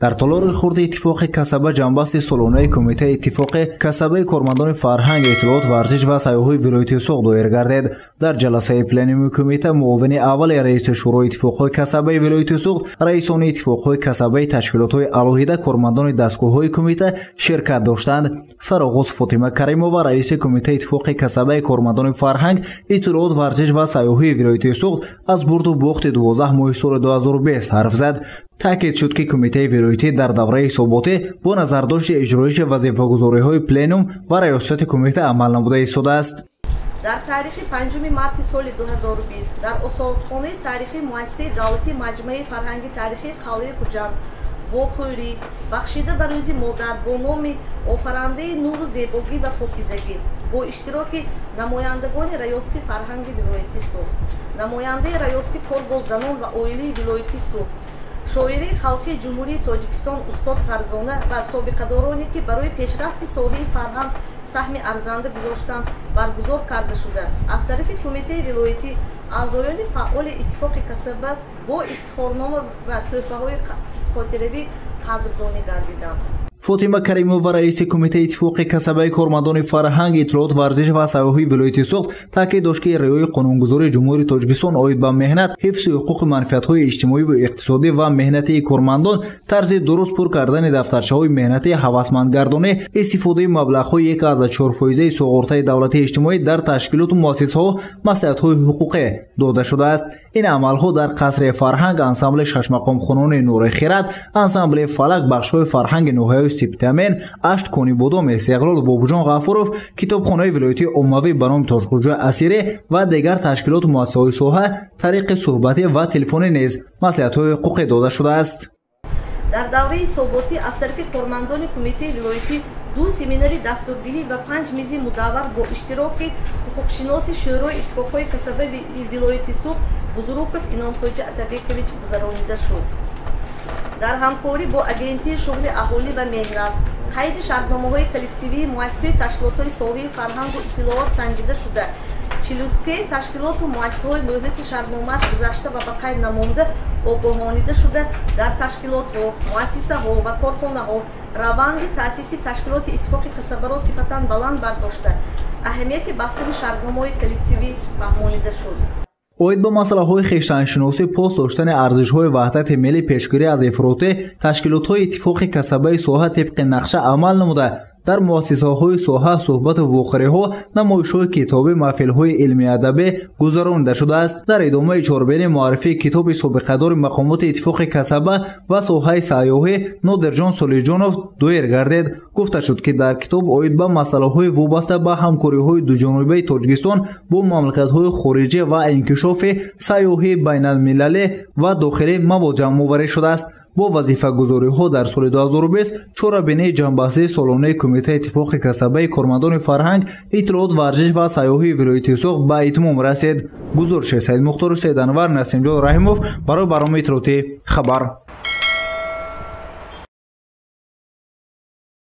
дар толори хурди иттифоқи касаба ҷанбасти солонаи кумитаи иттифоқи касабаи кормандони фарҳанг, иттилоот, варзиш ва сайёҳии вилояти Суғд доир гардид. Дар ҷаласаи пленуми кумита муовини аввали раиси шӯрои иттифоқҳои касабаи вилояти Суғд, раисони иттифоқҳои касабаи ташкилотҳои алоҳида, кормандони дастгоҳҳои кумита ширкат доштанд. Сароғоз Фотима Каримова, раиси кумитаи иттифоқи касабаи кормандони фарҳанг, иттилоот, варзиш ва сайёҳии вилояти Суғд аз бурду бохти 12 моҳи соли 2020 ҳарф зад. таъкид шуд ки кумитаи вилоятӣ дар давраи ҳисоботӣ бо назардошти иҷроиши вазифагузориҳои пленум ва раёсати кумита амал намуда истодааст. дар таърихи 5 марти соли 2020 дар особхонаи таърихи муассисаи давлатии маҷмӯи фарҳанги таърихии қалъаи Хуҷанд бо хӯрӣ бахшида ба рӯзи модар бо номи офарандаи нуру зебогӣ ва покизагӣ бо иштироки намояндагони раёсати фарҳанги вилояти Суғд, намояндаи раёсати кор бо занон ва оилаи вилояти Суғд, шоираи халқии ҷумҳурии Тоҷикистон устод Фарзона ва собиқадороне ки барои пешрафти соҳаи фарҳанг саҳми арзанда гузоштанд баргузор карда шуда. Аз тарафи кумитаи вилоятӣ аъзоёни фаъоли иттифоқи касаба бо ифтихорнома ва тӯҳфаҳои хотиравӣ қадрдонӣ гардиданд. Фотима Каримова, раиси кумитаи иттифоқи касабаи кормандони фарҳанг, иттилоот, варзиш ва сайёҳии вилояти Суғд таъкид дошт ки риояи қонунгузории ҷумҳурии Тоҷикистон оид ба меҳнат, ҳифзи ҳуқуқи манфиатҳои иҷтимоиву иқтисодӣ ва меҳнатии кормандон, тарзи дуруст пур кардани дафтарчаҳои меҳнатӣ ҳавасмандгардонӣ, истифодаи маблағҳои 1,4% суғуртаи давлатии иҷтимоӣ дар ташкилоту муассисаҳо маслиҳатҳои ҳуқуқӣ дода шудааст. ин амалҳо дар қасри фарҳанг, ансамбли шашмақомхонони нури хират, ансамбли фалак, бахшҳои фарҳанги ноҳияи Септамен, ашт кони бодом, Истиқлол, Бобуҷон Ғафуров, китобхонаи вилоятии оммавӣ ба номи Тоҷхоҷои Асирӣ ва дигар ташкилоту муассисаҳои соҳа тариқи суҳбатӣ ва телефонӣ низ маслиҳатҳои ҳуқуқӣ дода шудааст. дар давраи ҳисоботӣ аз тарафи кормандони кумитаи вилоятӣ 2 семинари дастурдиҳӣ ва 5 мизи мудаввар бо иштироки ҳуқуқшиноси шӯрои иттифоқҳои касабаи вилояти Суғд Бузуруков Иномхоҷа Атабекович гузаронида шуд. дар ҳамкорӣ бо агентии шуғли аҳолӣ ва меҳнат қайди шартномаҳои коллективии муассисаи ташкилотҳои соҳаи фарҳангу иттилоот санҷида шуда 43 ташкилоту муассисаҳои муҳдати шартномааш гузашта ва ба қайд намонда огоҳонида шуда дар ташкилотҳо, муассисаҳо ва корхонаҳо раванди таъсиси ташкилоти иттифоқи касабаро сифатан баланд бардошта аҳамияти бастани шартномаҳои коллективӣ фаҳмонида шуд. оид ба масъалаҳои хештаншиносӣ, пост доштани арзишҳои ваҳдати миллӣ, пешгирӣ аз ифротӣ, ташкилотҳои иттифоқи касабаи соҳа тибқи нақша амал намуда дар муассисаҳои соҳа суҳбату вуқӯъиҳо, намоишҳои китобӣ, маҳфилҳои илмӣ-адабӣ гузаронида шудааст. дар идомаи чорбини муаррифии китоби собиқадори мақомоти иттифоқи касаба ва соҳаи сайёҳӣ Нодирҷон Солиҳҷонов доир гардид. гуфта шуд ки дар китоб оид ба масъалаҳои вобаста ба ҳамкориҳои дуҷонибаи Тоҷикистон бо мамлакатҳои хориҷӣ ва инкишофи сайёҳии байналмилалӣ ва дохилӣ мавод ҷамъоварӣ шудааст. бо вазифагузориҳо дар соли 2020 чорабинии ҷанббастии солонаи кумитаи иттифоқи касабаи кормандони фарҳанг, иттилоот, варзиш ва сайёҳии вилояти Суғд ба итмом расид. гузориши Саид Мухторов, Саид Анвар, Насимҷон Раҳимов барои барномаи иттилоотӣ Хабар.